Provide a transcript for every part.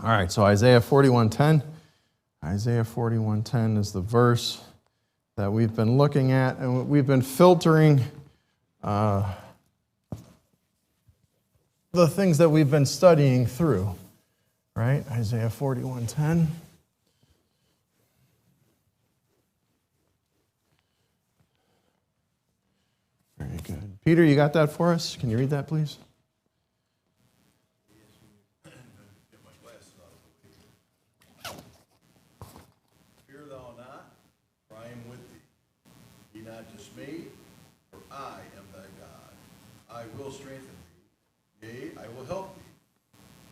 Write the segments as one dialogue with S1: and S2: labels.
S1: All right, so Isaiah 41:10. Isaiah 41:10 is the verse that we've been looking at, and we've been filtering the things that we've been studying through, right? Isaiah 41:10. Very good. Peter, you got that for us? Can you read that, please?
S2: Fear thou not, for I am with thee. Be not dismayed, for I am thy God. I will strengthen thee. Yea, I will help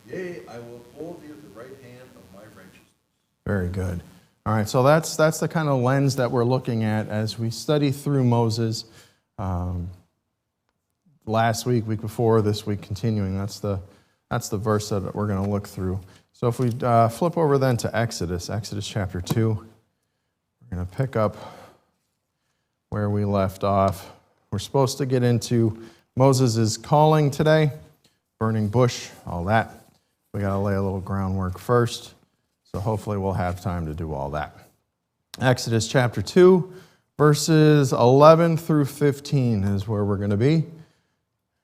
S2: thee. Yea, I will uphold thee with the right hand of my righteousness.
S1: Very good. All right, so that's the kind of lens that we're looking at as we study through Moses. Last week before, this week continuing. That's the verse that we're going to look through. So if we flip over then to Exodus chapter 2, we're going to pick up where we left off. We're supposed to get into Moses' calling today, burning bush, all that. We got to lay a little groundwork first, so hopefully we'll have time to do all that. Exodus chapter 2, verses 11 through 15 is where we're going to be.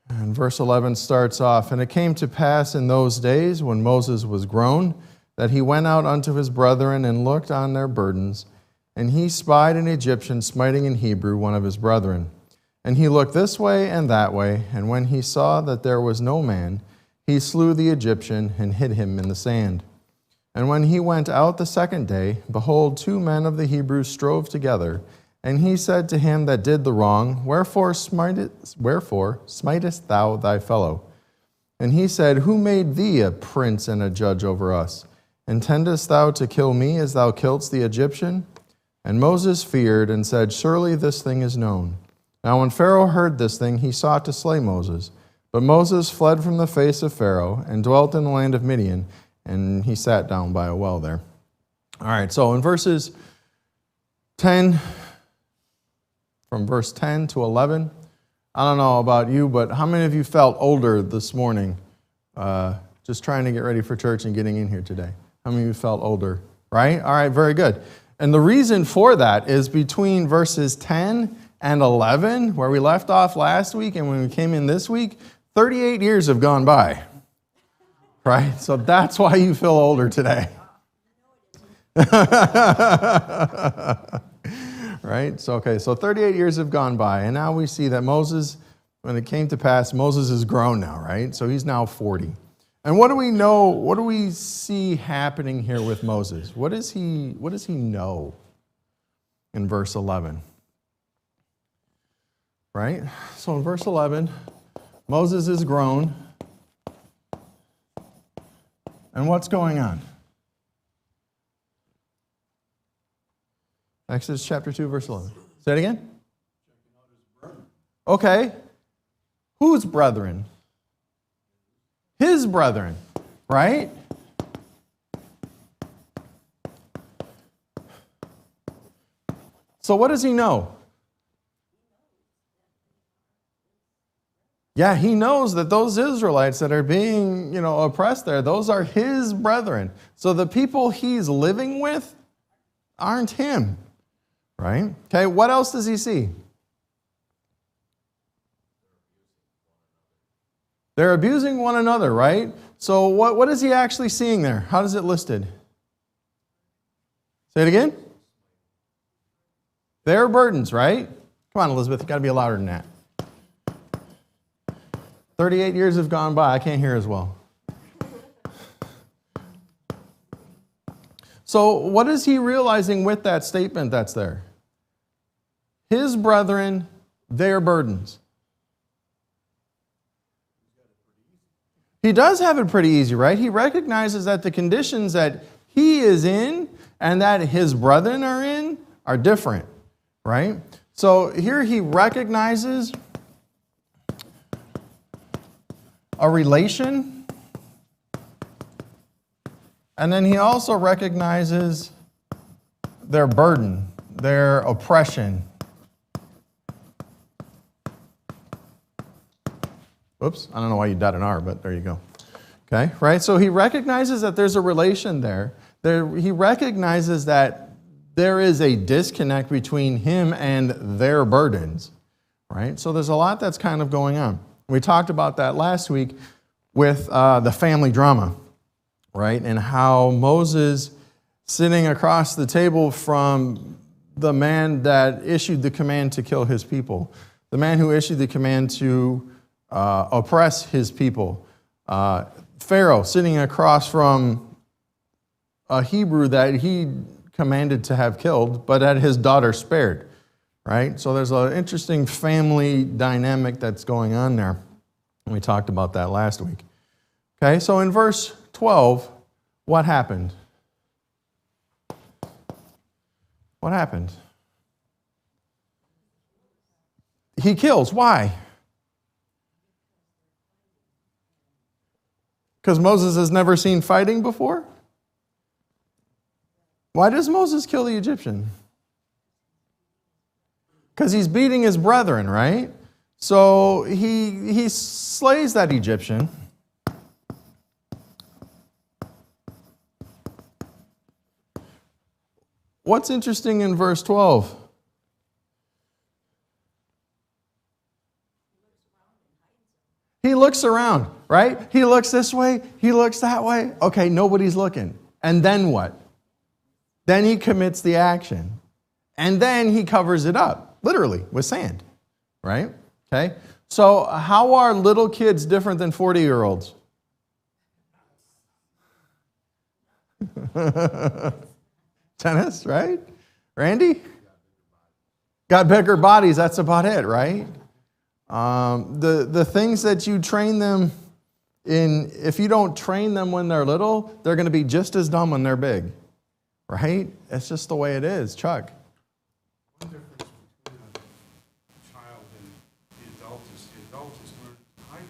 S1: And verse 11 starts off, "And it came to pass in those days, when Moses was grown, that he went out unto his brethren and looked on their burdens. And he spied an Egyptian smiting an Hebrew, one of his brethren. And he looked this way and that way, and when he saw that there was no man, he slew the Egyptian and hid him in the sand. And when he went out the second day, behold, 2 men of the Hebrews strove together. And he said to him that did the wrong, Wherefore smitest thou thy fellow? And he said, Who made thee a prince and a judge over us? Intendest thou to kill me as thou killedst the Egyptian? And Moses feared and said, Surely this thing is known. Now when Pharaoh heard this thing, he sought to slay Moses. But Moses fled from the face of Pharaoh and dwelt in the land of Midian, and he sat down by a well there." All right, so in verses 10... From verse 10 to 11. I don't know about you, but how many of you felt older this morning just trying to get ready for church and getting in here today? How many of you felt older? Right? All right, very good. And the reason for that is between verses 10 and 11, where we left off last week and when we came in this week, 38 years have gone by. Right? So that's why you feel older today. Right? So 38 years have gone by, and now we see that Moses, when it came to pass, Moses is grown now, right? So he's now 40. And what do we know, what do we see happening here with Moses? What does he know in verse 11? Right? So in verse 11, Moses is grown, and what's going on? Exodus chapter 2, verse 11. Say it again. Okay. Whose brethren? His brethren, right? So what does he know? Yeah, he knows that those Israelites that are being, oppressed there, those are his brethren. So the people he's living with aren't him. Right? Okay, what else does he see? They're abusing one another, right? So what is he actually seeing there? How is it listed? Say it again. Their burdens, right? Come on, Elizabeth, you've got to be louder than that. 38 years have gone by. I can't hear as well. So what is he realizing with that statement that's there? His brethren, their burdens. He does have it pretty easy, right? He recognizes that the conditions that he is in and that his brethren are in are different, right? So here he recognizes a relation, and then he also recognizes their burden, their oppression. Oops, I don't know why you dot an R, but there you go. Okay, right? So he recognizes that there's a relation there. He recognizes that there is a disconnect between him and their burdens, right? So there's a lot that's kind of going on. We talked about that last week with the family drama, right? And how Moses, sitting across the table from the man that issued the command to kill his people, the man who issued the command to oppress his people, Pharaoh sitting across from a Hebrew that he commanded to have killed, but had his daughter spared, right? So there's an interesting family dynamic that's going on there. We talked about that last week. Okay, so in verse 12, what happened? What happened? He kills. Why? Because Moses has never seen fighting before? Why does Moses kill the Egyptian? Because he's beating his brethren, right? So he slays that Egyptian. What's interesting in verse 12? He looks around, right? He looks this way, he looks that way. Okay, nobody's looking. And then what? Then he commits the action. And then he covers it up, literally, with sand, right? Okay? So how are little kids different than 40-year-olds? Tennis, right? Randy? Got bigger bodies, that's about it, right? The things that you train them in, if you don't train them when they're little, they're going to be just as dumb when they're big, right? It's just the way it is. Chuck?
S3: One difference between a child and the adult is learn to hide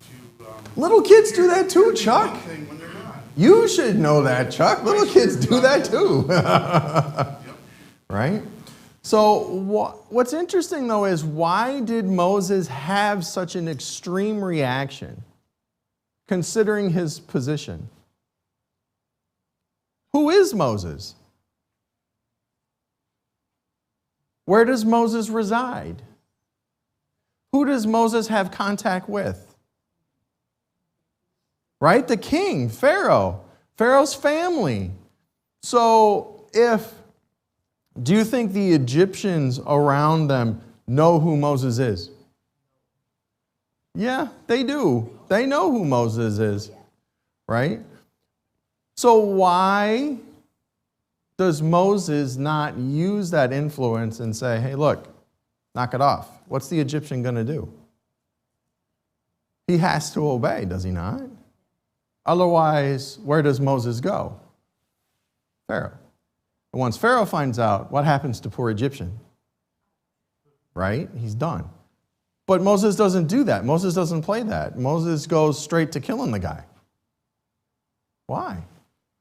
S3: things. Learn to...
S1: Little kids do that too, Chuck.
S3: One thing when they're not.
S1: You should know that, Chuck. Little kids do that too.
S3: Yep.
S1: Right? So what's interesting, though, is why did Moses have such an extreme reaction, considering his position? Who is Moses? Where does Moses reside? Who does Moses have contact with? Right? The king, Pharaoh, Pharaoh's family. So do you think the Egyptians around them know who Moses is? Yeah, they do. They know who Moses is, right? So why does Moses not use that influence and say, hey, look, knock it off? What's the Egyptian going to do? He has to obey, does he not? Otherwise, where does Moses go? Pharaoh. And once Pharaoh finds out, what happens to poor Egyptian? Right? He's done. But Moses doesn't do that. Moses doesn't play that. Moses goes straight to killing the guy. Why?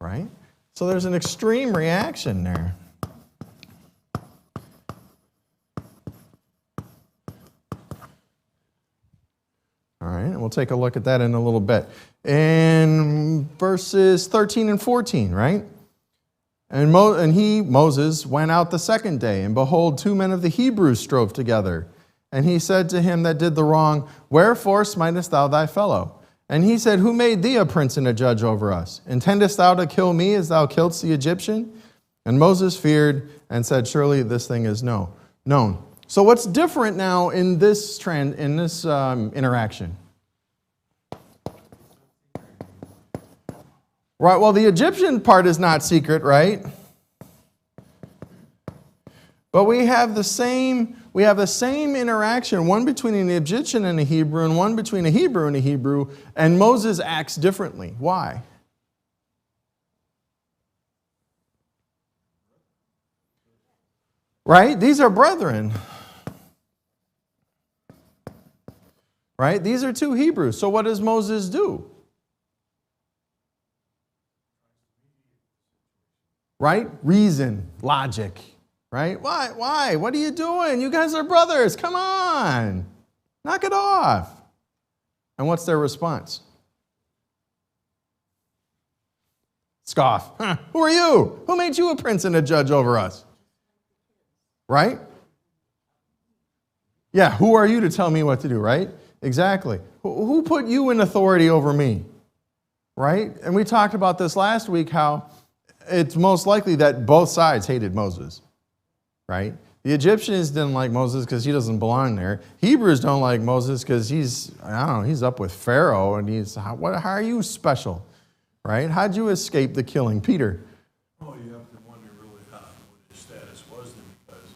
S1: Right? So there's an extreme reaction there. All right, and we'll take a look at that in a little bit. In verses 13 and 14, right? And Moses, went out the second day, and behold, 2 men of the Hebrews strove together. And he said to him that did the wrong, wherefore smitest thou thy fellow? And he said, who made thee a prince and a judge over us? Intendest thou to kill me as thou killedst the Egyptian? And Moses feared and said, surely this thing is known. So what's different now in this interaction? Right, well, the Egyptian part is not secret, right? But we have the same interaction, one between an Egyptian and a Hebrew, and one between a Hebrew and a Hebrew, and Moses acts differently. Why? Right? These are brethren. Right? These are 2 Hebrews. So what does Moses do? Right? Reason, logic, right? Why? What are you doing? You guys are brothers. Come on. Knock it off. And what's their response? Scoff. Huh, who are you? Who made you a prince and a judge over us? Right? Yeah, who are you to tell me what to do, right? Exactly. Who put you in authority over me? Right? And we talked about this last week, how it's most likely that both sides hated Moses. Right? The Egyptians didn't like Moses because he doesn't belong there. Hebrews don't like Moses because he's up with Pharaoh, and how are you special? Right? How'd you escape the killing, Peter?
S2: Oh, you have to wonder really what his status was then, because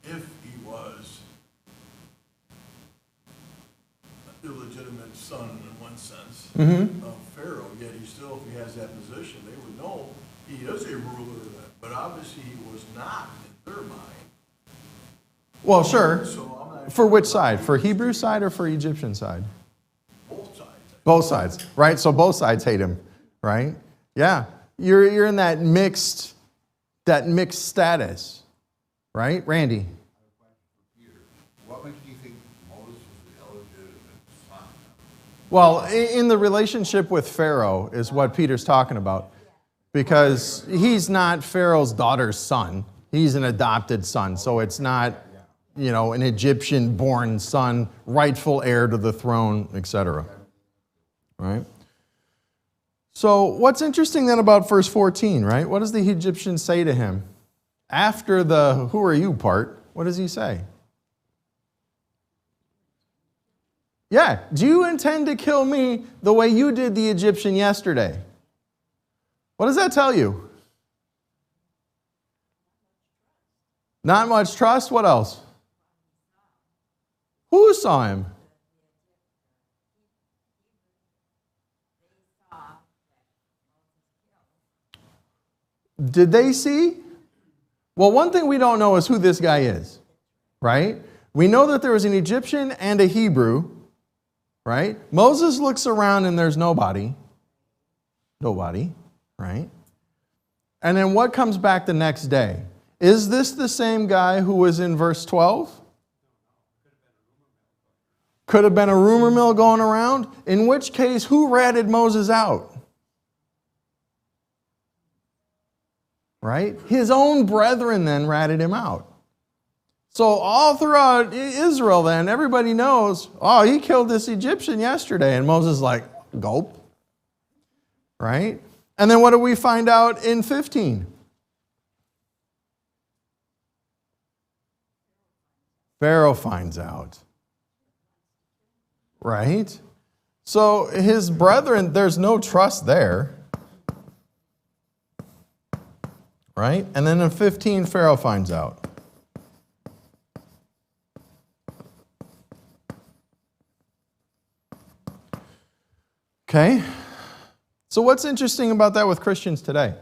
S2: if he was an illegitimate son in one sense of Pharaoh, yet if he has that position, they would know he is a ruler, but obviously he was not in their mind.
S1: Well, sure.
S2: So I'm not
S1: For which side? For Hebrew side or for Egyptian side?
S2: both sides.
S1: Both sides, right? So both sides hate him, right? Yeah. You're in that mixed status, right? Randy?
S4: What makes you think Moses was the illegitimate son?
S1: Well, in the relationship with Pharaoh is what Peter's talking about. Because he's not Pharaoh's daughter's son. He's an adopted son. So it's not, an Egyptian-born son, rightful heir to the throne, etc. Right? So what's interesting then about verse 14, right? What does the Egyptian say to him? After the who are you part, what does he say? Yeah, do you intend to kill me the way you did the Egyptian yesterday? What does that tell you? Not much trust. What else? Who saw him? Did they see? Well, one thing we don't know is who this guy is, right? We know that there was an Egyptian and a Hebrew, right? Moses looks around and there's nobody. Nobody, right? And then what comes back the next day? Is this the same guy who was in verse 12? Could have been a rumor mill going around. In which case, who ratted Moses out? Right? His own brethren then ratted him out. So all throughout Israel then, everybody knows, oh, he killed this Egyptian yesterday. And Moses is like, gulp. Right? And then what do we find out in 15? Pharaoh finds out. Right? So his brethren, there's no trust there. Right? And then in 15, Pharaoh finds out. Okay? So what's interesting about that with Christians today?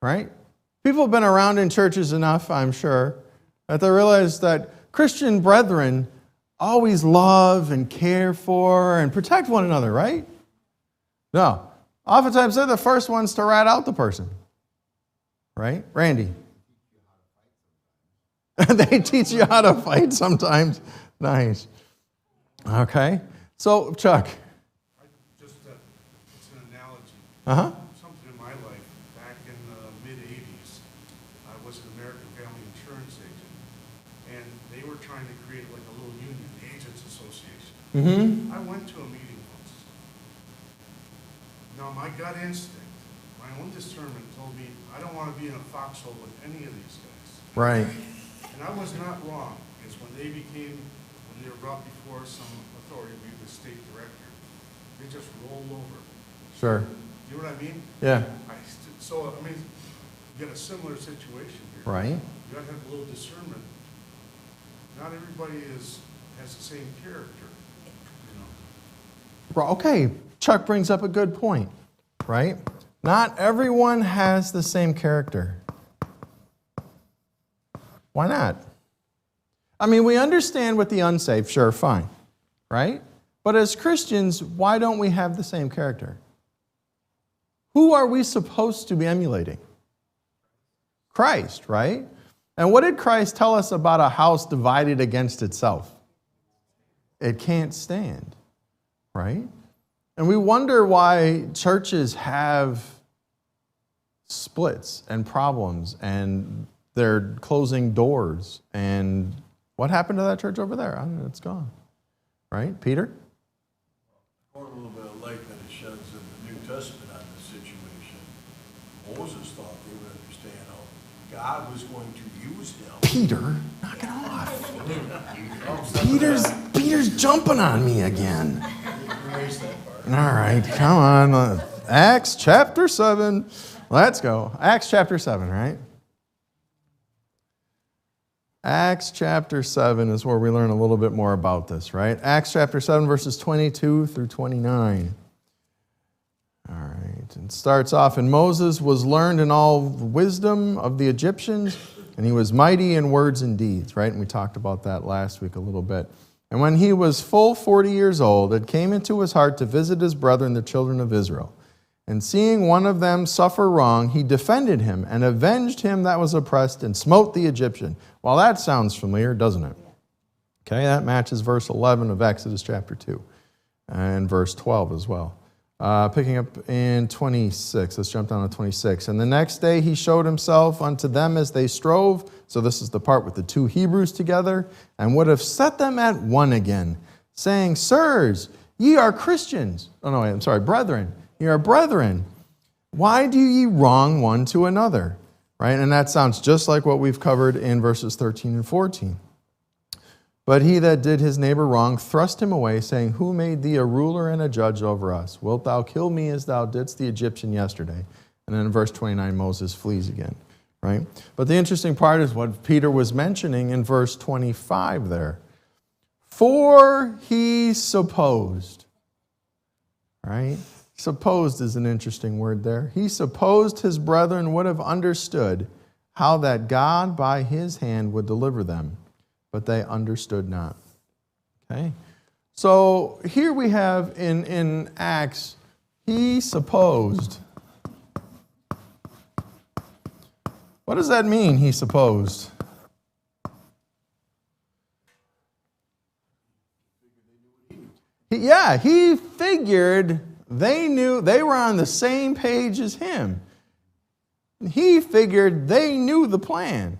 S1: Right? People have been around in churches enough, I'm sure, that they realize that Christian brethren always love and care for and protect one another, right? No. Oftentimes they're the first ones to rat out the person. Right? Randy? They teach you how to fight sometimes. Nice. Okay. So, Chuck.
S3: It's an analogy.
S1: Uh-huh.
S3: Something in my life, back in the mid-'80s, I was an American Family Insurance agent, and they were trying to create like a little union, the Agents Association.
S1: Mm-hmm.
S3: I went to a meeting once. Now, my gut instinct, my own discernment told me I don't want to be in a foxhole with any of these guys.
S1: Right.
S3: And I was not wrong, because when they were brought before some authority, be the state director, they just rolled over.
S1: Sure.
S3: You know what I mean?
S1: Yeah.
S3: So, you get a similar situation here.
S1: Right.
S3: You got to have a little discernment. Not everybody has the same character,
S1: Okay. Chuck brings up a good point, right? Not everyone has the same character. Why not? We understand with the unsaved, sure, fine, right? But as Christians, why don't we have the same character? Who are we supposed to be emulating? Christ, right? And what did Christ tell us about a house divided against itself? it can't stand, right? And we wonder why churches have splits and problems and they're closing doors. And what happened to that church over there? I don't know, it's gone, right? Peter?
S2: Pour a little bit of light that it sheds in the New Testament on this situation. Moses thought they would understand how God was going to use him.
S1: Peter, knock it off. Peter's jumping on me again.
S2: Erase that part.
S1: All right, come on. Acts chapter 7. Let's go. Acts chapter 7, right? Acts chapter 7 is where we learn a little bit more about this, right? Acts chapter 7, verses 22 through 29. All right. It starts off, and Moses was learned in all wisdom of the Egyptians, and he was mighty in words and deeds, right? And we talked about that last week a little bit. And when he was full 40 years old, it came into his heart to visit his brethren, the children of Israel. And seeing one of them suffer wrong, he defended him and avenged him that was oppressed and smote the Egyptian. Well, that sounds familiar, doesn't it? Okay, that matches verse 11 of Exodus chapter 2 and verse 12 as well. Picking up in 26, let's jump down to 26. And the next day he showed himself unto them as they strove. So this is the part with the two Hebrews together, and would have set them at one again, saying, Sirs, ye are Christians. Oh, no, I'm sorry, brethren. Ye are brethren. Why do ye wrong one to another? Right? And that sounds just like what we've covered in verses 13 and 14. But he that did his neighbor wrong thrust him away, saying, Who made thee a ruler and a judge over us? Wilt thou kill me as thou didst the Egyptian yesterday? And then in verse 29, Moses flees again. Right? But the interesting part is what Peter was mentioning in verse 25 there. For he supposed. Right? Supposed is an interesting word there. He supposed his brethren would have understood how that God by his hand would deliver them, but they understood not. Okay? So here we have in Acts, he supposed. What does that mean, he supposed? He figured they were on the same page as him. He figured they knew the plan.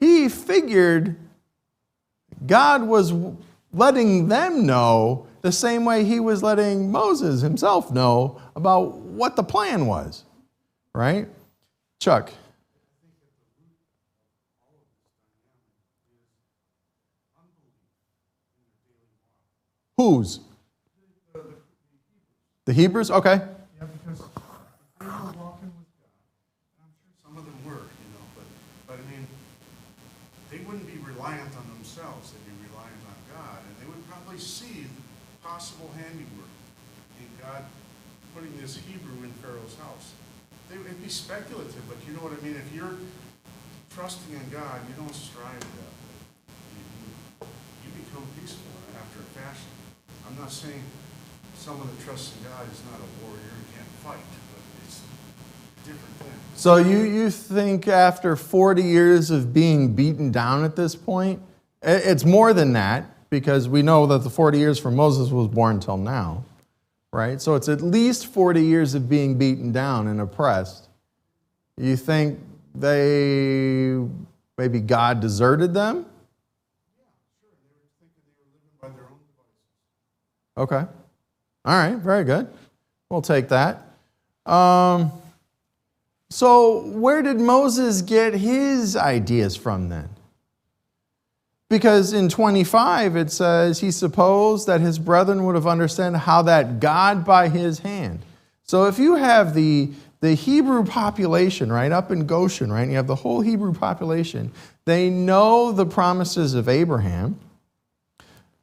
S1: He figured God was letting them know the same way he was letting Moses himself know about what the plan was. Right? Chuck. Whose? The Hebrews? Okay.
S3: Yeah, because they were walking with God. I'm sure some of them were, but I mean, they wouldn't be reliant on themselves. They'd be reliant on God, and they would probably see the possible handiwork in God putting this Hebrew in Pharaoh's house. It'd be speculative, but you know what I mean? If you're trusting in God, you don't strive that way. You become peaceful after a fashion. I'm not saying someone that trusts in God is not a warrior and can't fight, but it's a different thing.
S1: So you think after 40 years of being beaten down at this point, it's more than that, because we know that the 40 years from Moses was born till now, right? So it's at least 40 years of being beaten down and oppressed. You think maybe God deserted them?
S3: Yeah, sure. They were thinking they were living by their own devices.
S1: Okay. All right, very good. We'll take that. So where did Moses get his ideas from then? Because in 25 it says, he supposed that his brethren would have understood how that God by his hand. So if you have the Hebrew population, right, up in Goshen, right, and you have the whole Hebrew population, they know the promises of Abraham,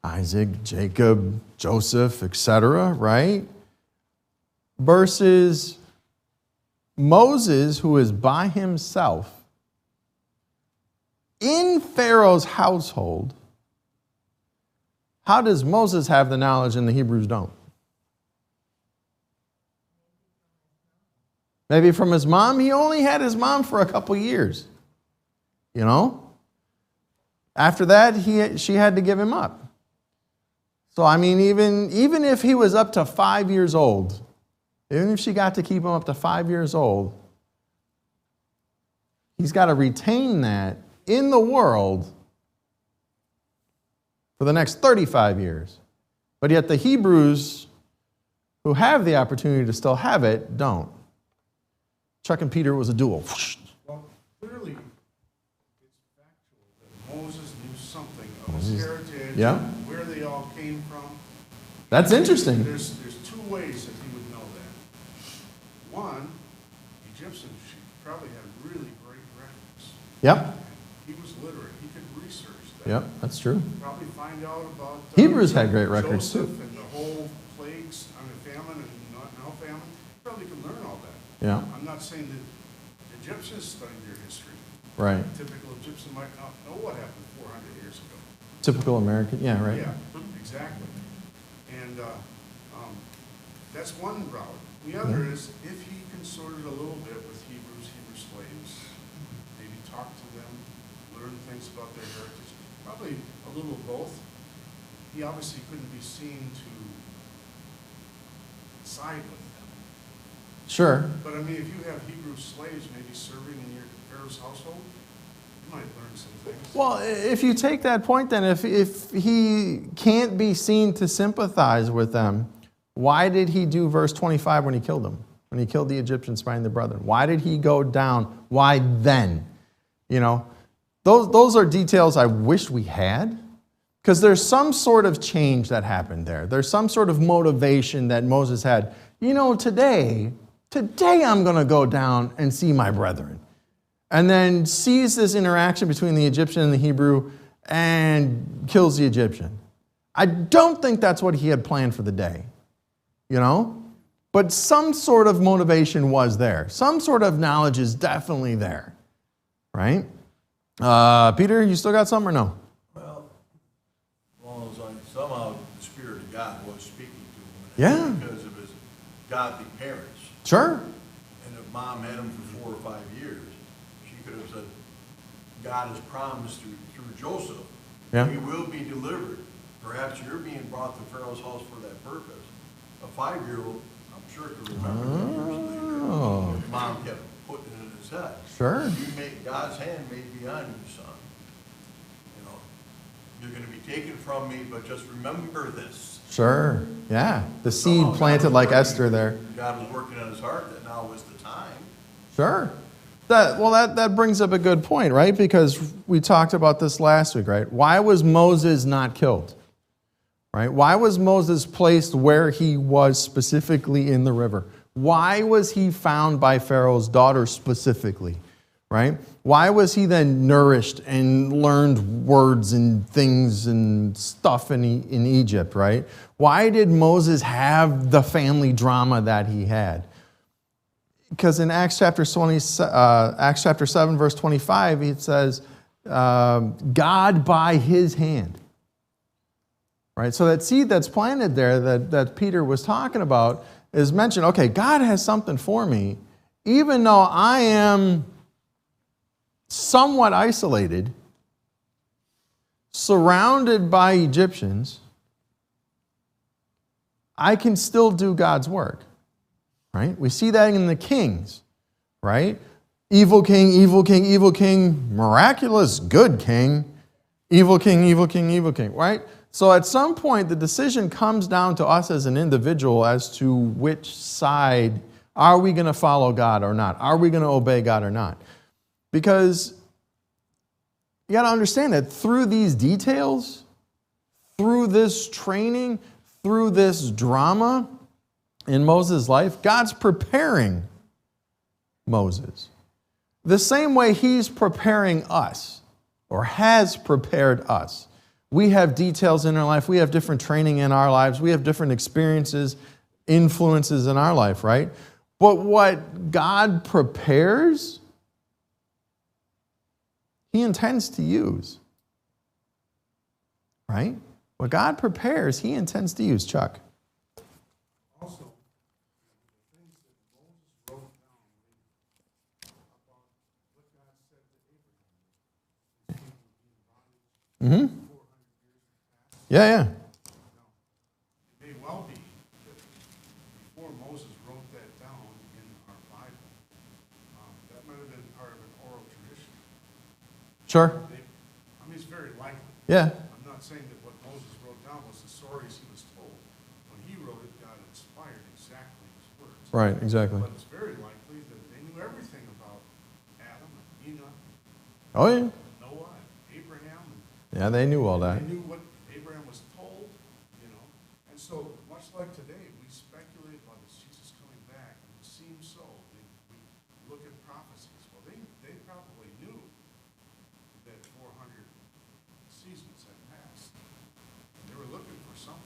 S1: Isaac, Jacob, Joseph, etc., right? Versus Moses, who is by himself in Pharaoh's household. How does Moses have the knowledge and the Hebrews don't? Maybe from his mom. He only had his mom for a couple years. After that, she had to give him up. So, I mean, even if he was up to 5 years old, even if she got to keep him up to 5 years old, he's got to retain that in the world for the next 35 years. But yet the Hebrews who have the opportunity to still have it don't. Chuck and Peter was a duel.
S3: Well, clearly, it's factual that Moses knew something of his heritage,
S1: Yeah.
S3: where they all came from.
S1: That's interesting.
S3: There's two ways that he would know that. One, Egyptians probably had really great records.
S1: Yep.
S3: He was literate. He could research that.
S1: Yep, that's true.
S3: Probably find out about
S1: Hebrews had great records, too.
S3: Joseph and the whole plagues, famine and no famine. He probably could learn all that.
S1: Yeah.
S3: I'm not saying that Egyptians studied their history.
S1: Right.
S3: A typical Egyptian might not know what happened 400 years ago.
S1: Typical American. Yeah, right.
S3: Yeah, exactly. And that's one route. The other is if he consorted a little bit with Hebrew slaves, maybe talk to them, learn things about their heritage, probably a little of both. He obviously couldn't be seen to side with them.
S1: Sure.
S3: But I mean, if you have Hebrew slaves maybe serving in your Pharaoh's household, you might learn some things.
S1: Well, if you take that point, then if he can't be seen to sympathize with them, why did he do verse 25 when he killed them? When he killed the Egyptians, smiting their brethren? Why did he go down? Why then? You know, those are details I wish we had, because there's some sort of change that happened there. There's some sort of motivation that Moses had. You know, today I'm going to go down and see my brethren. And then sees this interaction between the Egyptian and the Hebrew and kills the Egyptian. I don't think that's what he had planned for the day, you know? But some sort of motivation was there. Some sort of knowledge is definitely there, right? Peter, you still got some or no?
S2: Well, as long as somehow the Spirit of God was speaking to him.
S1: Yeah.
S2: Because of his godly parents.
S1: Sure.
S2: And if mom had him for 4 or 5 years, she could have said, God has promised through Joseph,
S1: Yeah.
S2: he will be delivered. Perhaps you're being brought to Pharaoh's house for that purpose. A 5-year-old, I'm sure could remember that years later. If mom kept putting it in his head.
S1: Sure.
S2: God's hand may be on you, son. You know, you're going to be taken from me, but just remember this.
S1: Sure. Yeah. The seed
S2: Somehow God
S1: planted
S2: was
S1: like
S2: working-
S1: Esther there.
S2: God was working on his heart that now was the time.
S1: Sure. That brings up a good point, right? Because we talked about this last week, right? Why was Moses not killed? Right? Why was Moses placed where he was specifically in the river? Why was he found by Pharaoh's daughter specifically? Right? Why was he then nourished and learned words and things and stuff in Egypt, right? Why did Moses have the family drama that he had? Because in Acts chapter 7, verse 25, it says, God by his hand. Right? So that seed that's planted there that Peter was talking about is mentioned, okay, God has something for me, even though I am somewhat isolated, surrounded by Egyptians, I can still do God's work. Right? We see that in the kings, right? Evil king, evil king, evil king, miraculous, good king, evil king, evil king, evil king, right? So at some point, the decision comes down to us as an individual as to which side are we going to follow God or not? Are we going to obey God or not? Because you got to understand that through these details, through this training, through this drama in Moses' life, God's preparing Moses. The same way he's preparing us, or has prepared us. We have details in our life. We have different training in our lives. We have different experiences, influences in our life, right? But what God prepares, he intends to use. Right? What God prepares, he intends to use. Chuck.
S3: Also, the things that Moses wrote down about what God said to Abraham.
S1: Mm-hmm. Yeah, yeah. Sure.
S3: It's very likely.
S1: Yeah.
S3: I'm not saying that what Moses wrote down was the stories he was told. When he wrote it, God inspired exactly his words.
S1: Right, exactly.
S3: But it's very likely that they knew everything about Adam and Enoch,
S1: Oh, yeah.
S3: Noah and Abraham. And
S1: Yeah, they knew all that.
S3: they knew what Abraham was told, you know. And so, much like today, we speculate about is Jesus coming back, and it seems so. We look at prophecies. Well, they probably knew that 400 seasons had passed. And they were looking for something.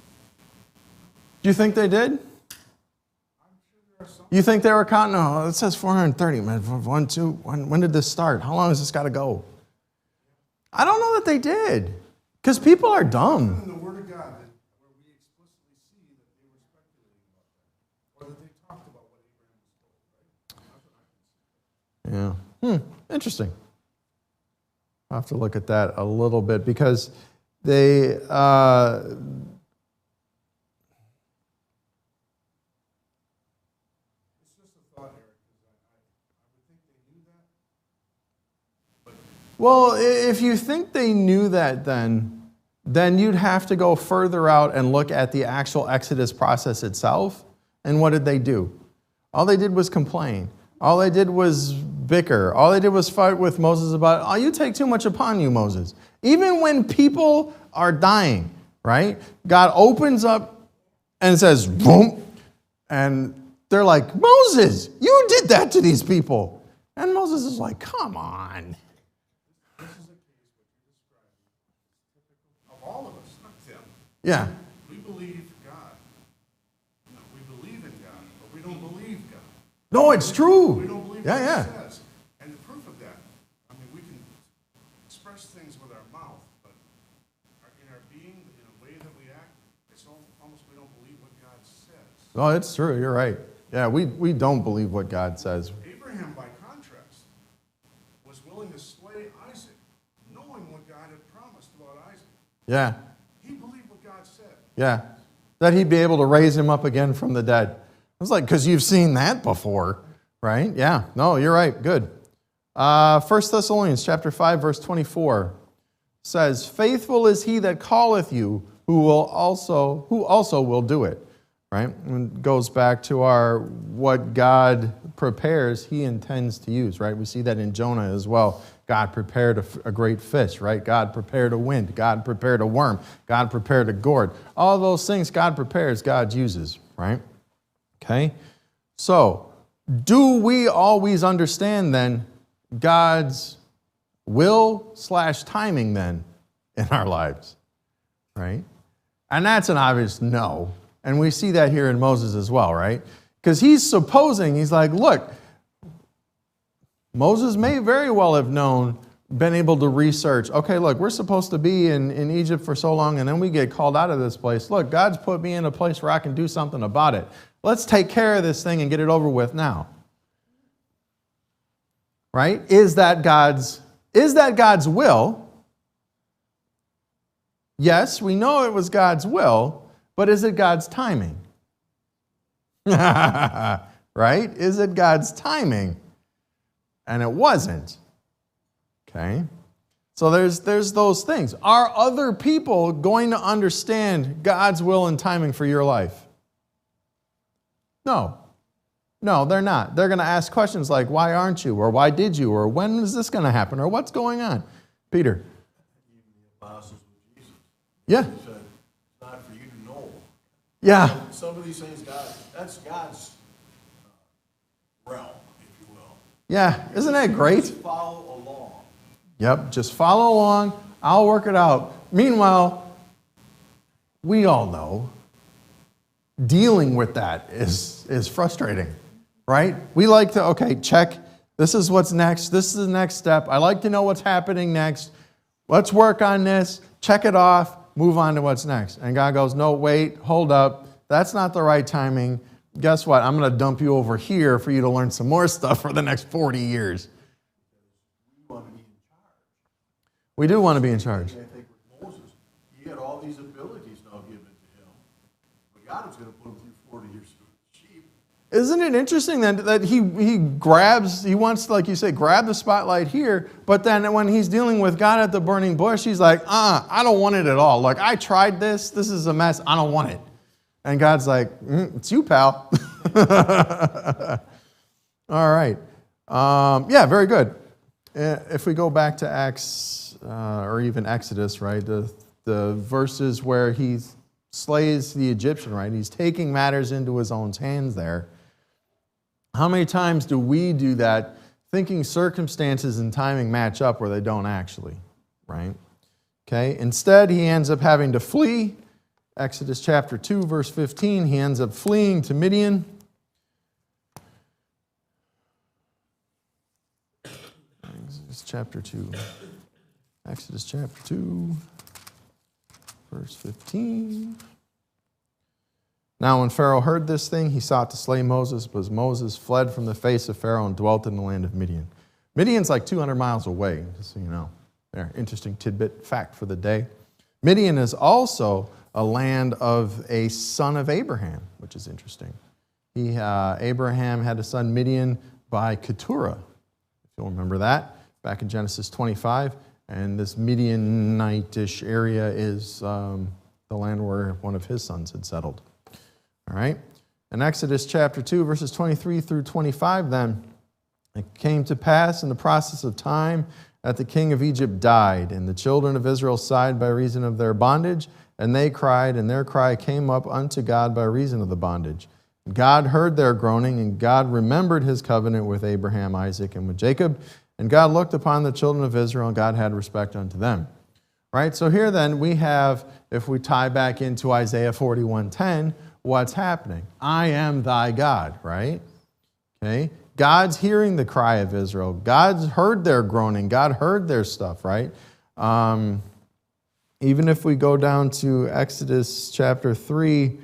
S1: Do you think they did?
S3: I'm sure there are some.
S1: You think they were counting? No, it says 430, man. One, two, when did this start? How long has this got to go? I don't know that they did. Because people are dumb.
S3: In the Word of God, where we explicitly see that they were speculating about that, or that they talked about what Abraham was told, right? Not that I can see.
S1: Yeah. Interesting. I'll have to look at that a little bit because they,
S3: It's just a thought, Eric, because I would think they knew that.
S1: well, if you think they knew that then you'd have to go further out and look at the actual Exodus process itself. And what did they do? All they did was complain. All they did was bicker. All they did was fight with Moses about, oh, you take too much upon you, Moses. Even when people are dying, right? God opens up and says, boom. And they're like, Moses, you did that to these people. And Moses is like, come on.
S3: This is a case what you're describing is typical of all of us, not them.
S1: Yeah.
S3: We believe God. No, we believe in God, but we don't believe God.
S1: No, it's true.
S3: We don't believe
S1: Yeah,
S3: what
S1: yeah.
S3: He says. And the proof of that, I mean, we can express things with our mouth, but in our being, in a way that we act, it's almost we don't believe what God says.
S1: Oh, it's true. You're right. Yeah, we don't believe what God says.
S3: Abraham, by contrast, was willing to slay Isaac, knowing what God had promised about Isaac.
S1: Yeah,
S3: He believed what God said.
S1: yeah. That he'd be able to raise him up again from the dead. It's like, because you've seen that before, right? Yeah. No, you're right. Good. 1 Thessalonians chapter 5, verse 24 says, faithful is he that calleth you, who also will do it. Right? And it goes back to our what God prepares, he intends to use, right? We see that in Jonah as well. God prepared a great fish, right? God prepared a wind. God prepared a worm. God prepared a gourd. All those things God prepares, God uses, right? Okay? So, do we always understand then God's will/timing then in our lives? Right? And that's an obvious no. And we see that here in Moses as well, right? Because he's like, look, Moses may very well have been able to research, okay, look, we're supposed to be in Egypt for so long, and then we get called out of this place. Look, God's put me in a place where I can do something about it. Let's take care of this thing and get it over with now. Right? Is that God's will? Yes, we know it was God's will, but is it God's timing? Right? Is it God's timing? And it wasn't. Okay? So there's those things. Are other people going to understand God's will and timing for your life? No. No, they're not. They're going to ask questions like, why aren't you? Or why did you? Or when is this going to happen? Or what's going on? Peter.
S2: Even the apostles with Jesus.
S1: Yeah.
S2: He said, it's not for you to know.
S1: Yeah.
S2: Some of these things, that's God's realm, if you will.
S1: Yeah. Isn't that great?
S2: Just follow along.
S1: Yep. Just follow along. I'll work it out. Meanwhile, we all know dealing with that is frustrating, right? We like to, okay, check. This is what's next. This is the next step. I like to know what's happening next. Let's work on this. Check it off. Move on to what's next. And God goes, no, wait, hold up. That's not the right timing. Guess what? I'm going to dump you over here for you to learn some more stuff for the next 40 years.
S2: We want to be in charge.
S1: We do want to be in charge.
S2: I think with Moses, he had all these abilities now given to him. But God was going to put him through 40 years of sheep.
S1: Isn't it interesting that he wants to, like you say, grab the spotlight here, but then when he's dealing with God at the burning bush, he's like, I don't want it at all. Like, I tried this. This is a mess. I don't want it. And God's like, it's you, pal. All right. Yeah, very good. If we go back to Acts or even Exodus, right, the verses where he slays the Egyptian, right, he's taking matters into his own hands there. How many times do we do that thinking circumstances and timing match up where they don't actually, right? Okay, instead he ends up having to flee. Exodus chapter 2, verse 15, he ends up fleeing to Midian. Exodus chapter 2. Exodus chapter 2, verse 15. Now when Pharaoh heard this thing, he sought to slay Moses, but Moses fled from the face of Pharaoh and dwelt in the land of Midian. Midian's like 200 miles away, just so you know. There, interesting tidbit, fact for the day. Midian is also a land of a son of Abraham, which is interesting. Abraham had a son Midian by Keturah, if you'll remember that, back in Genesis 25. And this Midianite-ish area is the land where one of his sons had settled. All right. In Exodus chapter 2, verses 23 through 25, then, it came to pass in the process of time that the king of Egypt died, and the children of Israel sighed by reason of their bondage, and they cried, and their cry came up unto God by reason of the bondage. God heard their groaning, and God remembered his covenant with Abraham, Isaac, and with Jacob, and God looked upon the children of Israel, and God had respect unto them. Right? So here then we have, if we tie back into Isaiah 41:10, what's happening? I am thy God, right? Okay? God's hearing the cry of Israel. God's heard their groaning. God heard their stuff, right? Even if we go down to Exodus chapter 3,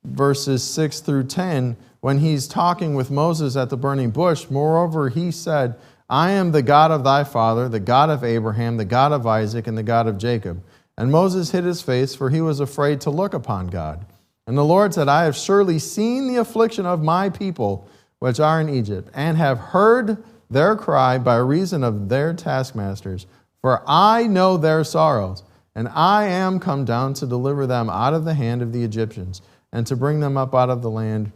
S1: verses 6 through 10, when he's talking with Moses at the burning bush, moreover, he said, I am the God of thy father, the God of Abraham, the God of Isaac, and the God of Jacob. And Moses hid his face, for he was afraid to look upon God. And the Lord said, I have surely seen the affliction of my people, which are in Egypt, and have heard their cry by reason of their taskmasters. For I know their sorrows, and I am come down to deliver them out of the hand of the Egyptians, and to bring them up out of the land,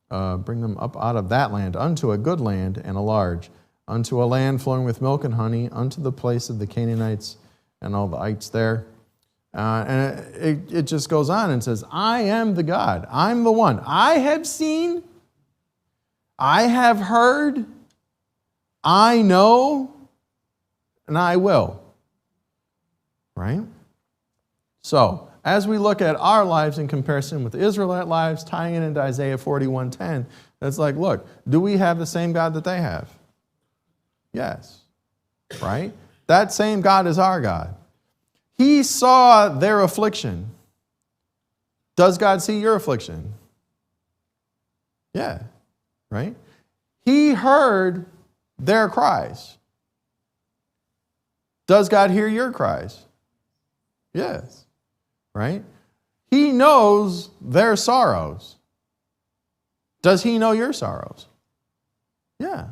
S1: that land unto a good land and a large, unto a land flowing with milk and honey, unto the place of the Canaanites and all the ites there. And it just goes on and says, I am the God. I'm the one. I have seen, I have heard, I know, and I will. Right? So, as we look at our lives in comparison with the Israelite lives, tying it into Isaiah 41:10, it's like, look, do we have the same God that they have? Yes. Right? That same God is our God. He saw their affliction. Does God see your affliction? Yeah. Right? He heard their cries. Does God hear your cries? Yes. Right? He knows their sorrows. Does he know your sorrows? Yeah.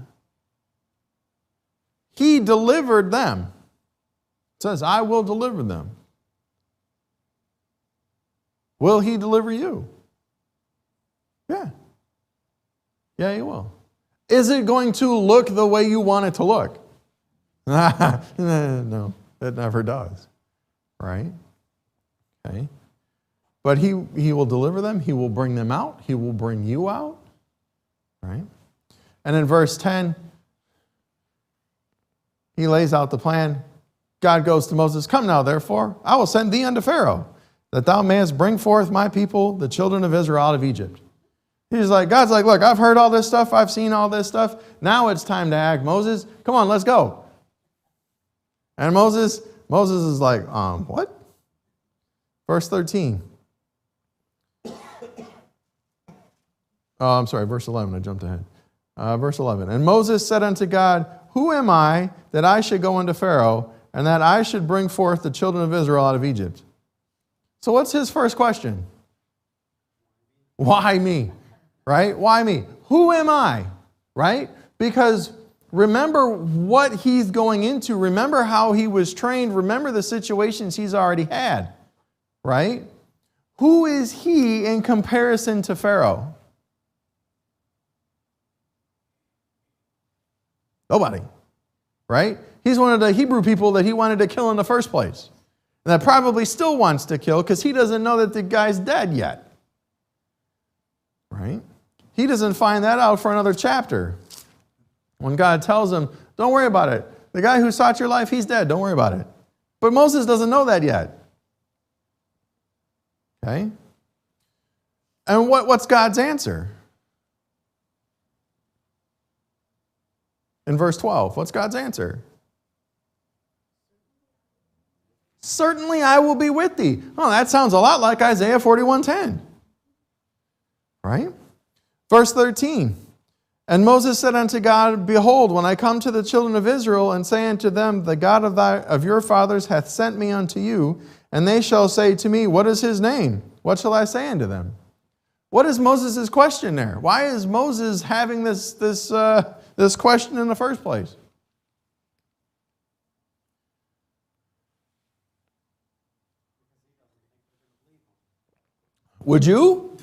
S1: He delivered them. It says, I will deliver them. Will he deliver you? Yeah. Yeah, he will. Is it going to look the way you want it to look? No, it never does. Right? Okay. But he will deliver them. He will bring them out. He will bring you out. Right? And in verse 10, he lays out the plan. God goes to Moses, come now, therefore, I will send thee unto Pharaoh, that thou mayest bring forth my people, the children of Israel, out of Egypt. God's like, look, I've heard all this stuff. I've seen all this stuff. Now it's time to act. Moses, come on, let's go. And Moses is like, what? Verse 13. Oh, I'm sorry, verse 11. I jumped ahead. Verse 11. And Moses said unto God, who am I that I should go unto Pharaoh, and that I should bring forth the children of Israel out of Egypt? So what's his first question? Why me? Right? Why me? who am I? Right? Because remember what he's going into. Remember how he was trained. Remember the situations he's already had. Right? Who is he in comparison to Pharaoh? Nobody. Right? He's one of the Hebrew people that he wanted to kill in the first place. And that probably still wants to kill because he doesn't know that the guy's dead yet. Right? He doesn't find that out for another chapter. When God tells him, don't worry about it. The guy who sought your life, he's dead. Don't worry about it. But Moses doesn't know that yet. Okay? And what's God's answer? In verse 12, what's God's answer? Certainly I will be with thee. Oh, that sounds a lot like Isaiah 41:10. Right? Verse 13. And Moses said unto God, behold, when I come to the children of Israel and say unto them, the God of your fathers hath sent me unto you, and they shall say to me, what is his name? What shall I say unto them? What is Moses' question there? Why is Moses having this question in the first place? Would you?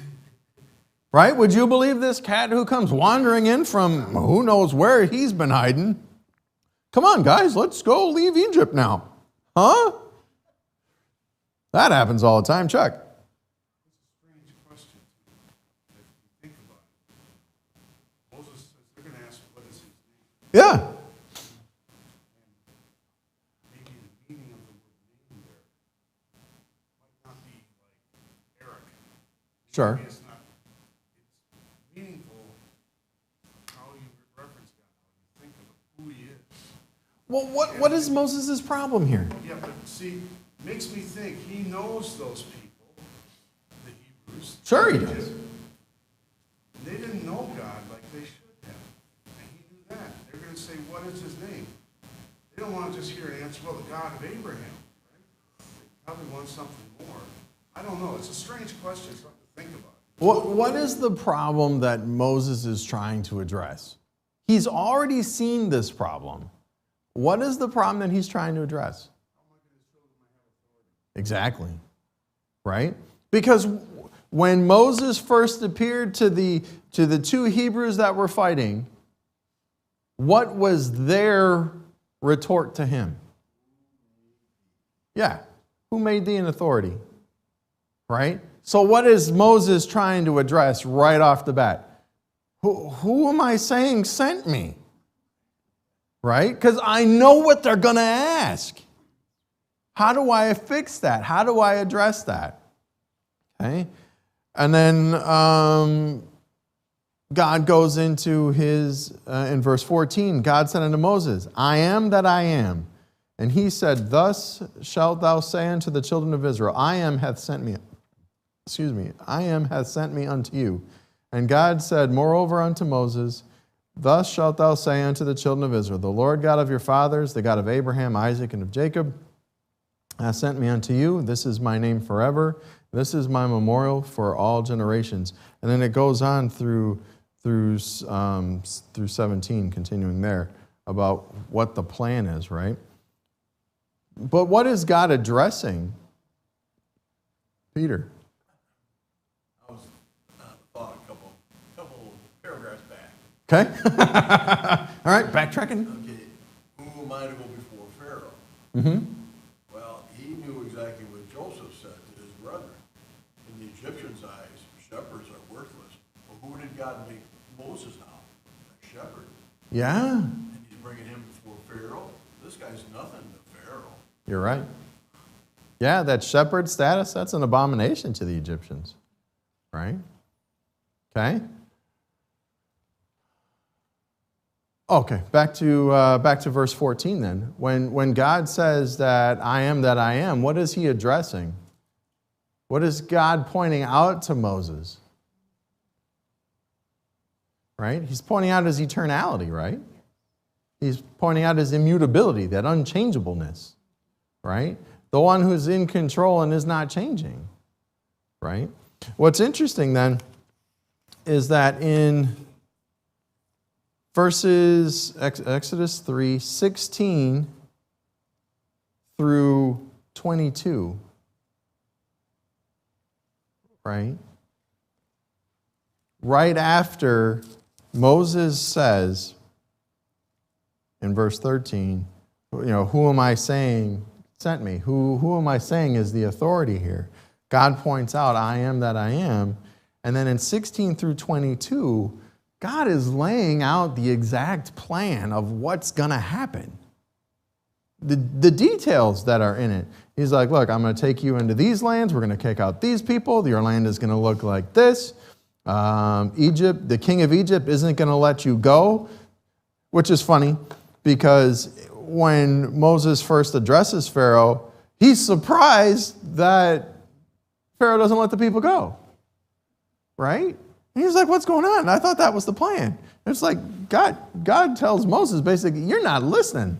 S1: Right? Would you believe this cat who comes wandering in from who knows where he's been hiding? Come on, guys, let's go leave Egypt now. Huh? That happens all the time. Chuck.
S3: It's a strange question, if you think about it. Moses says, they're going to ask, what is his name?
S1: Yeah.
S3: Maybe the meaning of the word name there might not be like Eric.
S1: Sure.
S3: Maybe it's not. It's meaningful how you reference God, how you think of who he is.
S1: Well, what is Moses' problem here?
S3: Yeah, but see, makes me think he knows those people, the Hebrews.
S1: Sure he does.
S3: And they didn't know God like they should have. And he knew that. They're going to say, what is his name? They don't want to just hear an answer, well, the God of Abraham. Right? They probably want something more. I don't know. It's a strange question, something to think about.
S1: What is the problem that Moses is trying to address? He's already seen this problem. What is the problem that he's trying to address? Exactly. Right? Because when Moses first appeared to the two Hebrews that were fighting, what was their retort to him? Yeah. Who made thee an authority? Right? So what is Moses trying to address right off the bat? Who am I saying sent me? Right? Because I know what they're going to ask. How do I fix that? How do I address that? Okay. And then God goes into his, in verse 14, God said unto Moses, I am that I am. And he said, thus shalt thou say unto the children of Israel, I am hath sent me unto you. And God said, moreover unto Moses, thus shalt thou say unto the children of Israel, the Lord God of your fathers, the God of Abraham, Isaac, and of Jacob, hath sent me unto you. This is my name forever. This is my memorial for all generations. And then it goes on through 17, continuing there, about what the plan is, right? But what is God addressing? Peter.
S2: I was thought a couple paragraphs back.
S1: Okay. All right, backtracking.
S2: Okay, who am I to go before Pharaoh?
S1: Mm-hmm.
S2: Well, he knew exactly what Joseph said to his brethren. In the Egyptians' eyes, shepherds are worthless. Well, who did God make Moses now? A shepherd.
S1: Yeah,
S2: And he's bringing him before Pharaoh. This guy's nothing to Pharaoh.
S1: you're right. Yeah, that shepherd status, that's an abomination to the Egyptians, right? Okay. Okay, back to verse 14 then. When God says that I am, what is he addressing? What is God pointing out to Moses? Right? He's pointing out his eternality, right? He's pointing out his immutability, that unchangeableness, right? The one who's in control and is not changing, right? What's interesting then is that in verses Exodus 3:16 through 22. Right? Right after Moses says in verse 13, who am I saying sent me? Who am I saying is the authority here? God points out, I am that I am. And then in 16 through 22, God is laying out the exact plan of what's going to happen. The details that are in it. He's like, look, I'm going to take you into these lands. We're going to kick out these people. Your land is going to look like this. Egypt, the king of Egypt isn't going to let you go, which is funny because when Moses first addresses Pharaoh, he's surprised that Pharaoh doesn't let the people go. Right? And he's like, what's going on? I thought that was the plan. It's like God tells Moses basically, you're not listening.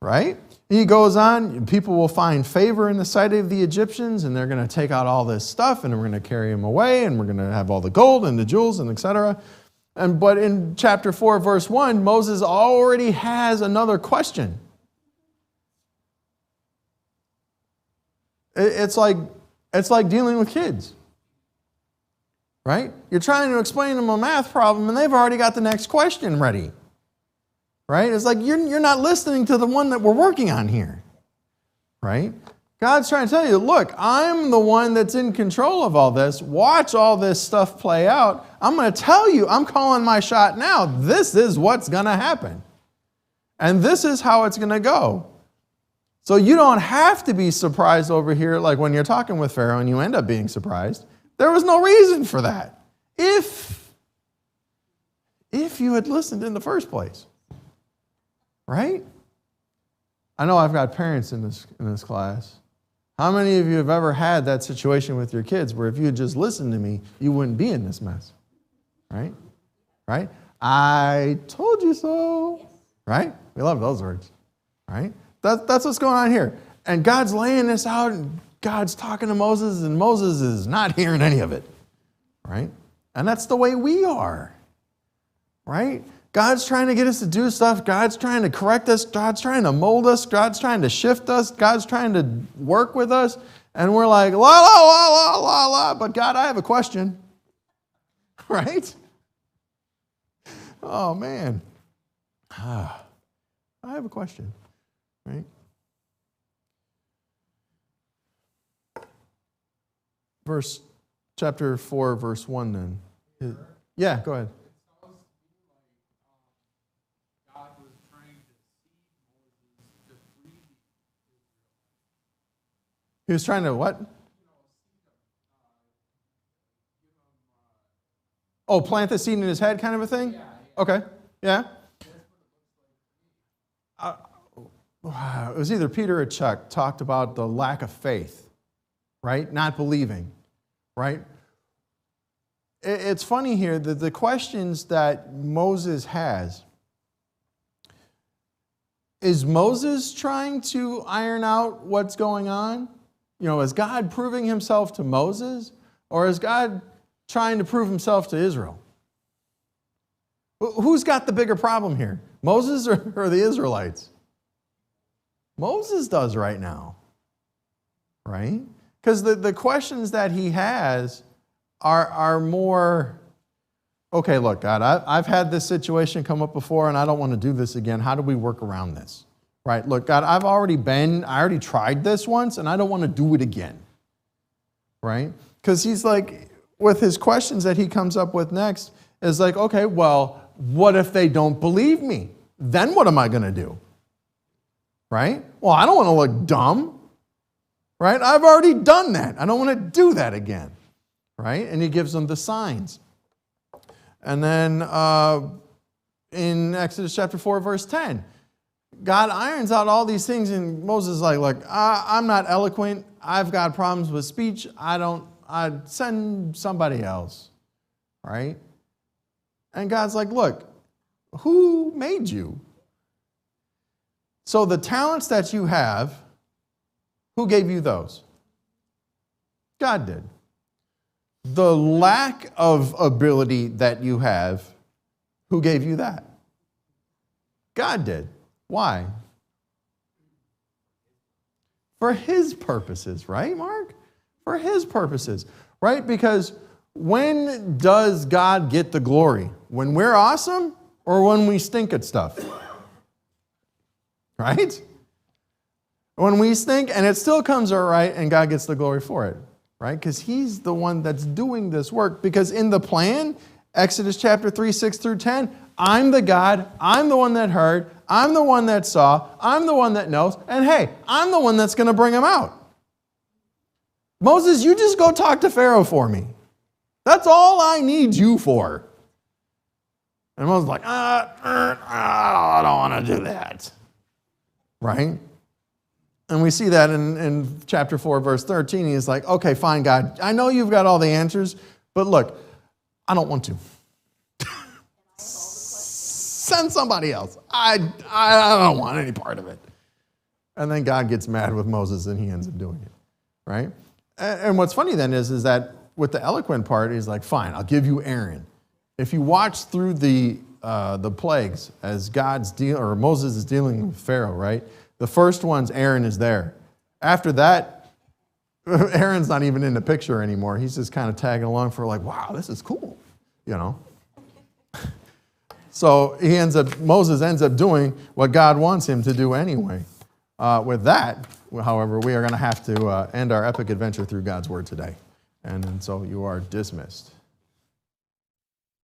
S1: Right? He goes on, people will find favor in the sight of the Egyptians, and they're going to take out all this stuff, and we're going to carry them away, and we're going to have all the gold and the jewels, and etc. But in chapter 4, verse 1, Moses already has another question. It's like dealing with kids. Right? You're trying to explain them a math problem, and they've already got the next question ready. Right? It's like you're not listening to the one that we're working on here. Right? God's trying to tell you, look, I'm the one that's in control of all this. Watch all this stuff play out. I'm going to tell you, I'm calling my shot now. This is what's going to happen. And this is how it's going to go. So you don't have to be surprised over here, like when you're talking with Pharaoh and you end up being surprised. There was no reason for that. If you had listened in the first place. Right? I know I've got parents in this class. How many of you have ever had that situation with your kids where if you had just listened to me, you wouldn't be in this mess? Right? Right? I told you so. Right? We love those words. Right? That's what's going on here. And God's laying this out, and God's talking to Moses, and Moses is not hearing any of it. Right? And that's the way we are. Right? God's trying to get us to do stuff. God's trying to correct us. God's trying to mold us. God's trying to shift us. God's trying to work with us. And we're like, la, la, la, la, la, la. But God, I have a question. Right? Oh, man. I have a question. Right? Chapter 4, verse 1 then. Yeah, go ahead. He was trying to what? Oh, plant the seed in his head kind of a thing? Yeah. Okay, yeah. It was either Peter or Chuck talked about the lack of faith, right? Not believing, right? It's funny here that the questions that Moses has, is Moses trying to iron out what's going on? Is God proving himself to Moses, or is God trying to prove himself to Israel? Who's got the bigger problem here? Moses or the Israelites? Moses does right now, right? Because the questions that he has are more, okay, look, God, I've had this situation come up before, and I don't want to do this again. How do we work around this? Right, look, God, I already tried this once, and I don't want to do it again. Right? Because he's like, with his questions that he comes up with next, is like, okay, well, what if they don't believe me? Then what am I going to do? Right? Well, I don't want to look dumb. Right? I've already done that. I don't want to do that again. Right? And he gives them the signs. And then in Exodus chapter 4, verse 10, God irons out all these things, and Moses is like, look, I'm not eloquent. I've got problems with speech. I'd send somebody else, right? And God's like, look, who made you? So the talents that you have, who gave you those? God did. The lack of ability that you have, Who gave you that? God did. Why? For his purposes, right, Mark? For his purposes, right? Because when does God get the glory? When we're awesome or when we stink at stuff? Right? When we stink and it still comes out right and God gets the glory for it, right? Because he's the one that's doing this work. Because in the plan, Exodus chapter 3, 6 through 10, I'm the God, I'm the one that heard, I'm the one that saw, I'm the one that knows, and hey, I'm the one that's going to bring him out. Moses, you just go talk to Pharaoh for me. That's all I need you for. And Moses is like, I don't want to do that. Right? And we see that in chapter 4, verse 13. He's like, okay, fine, God. I know you've got all the answers, but look, I don't want to. Send somebody else. I don't want any part of it. And then God gets mad with Moses and he ends up doing it. Right? And what's funny then is that with the eloquent part, he's like, fine, I'll give you Aaron. If you watch through the plagues as Moses is dealing with Pharaoh, right? The first one's Aaron is there. After that, Aaron's not even in the picture anymore. He's just kind of tagging along for like, wow, this is cool, you know. So Moses ends up doing what God wants him to do anyway. With that, however, we are going to have to end our epic adventure through God's word today. And so you are dismissed.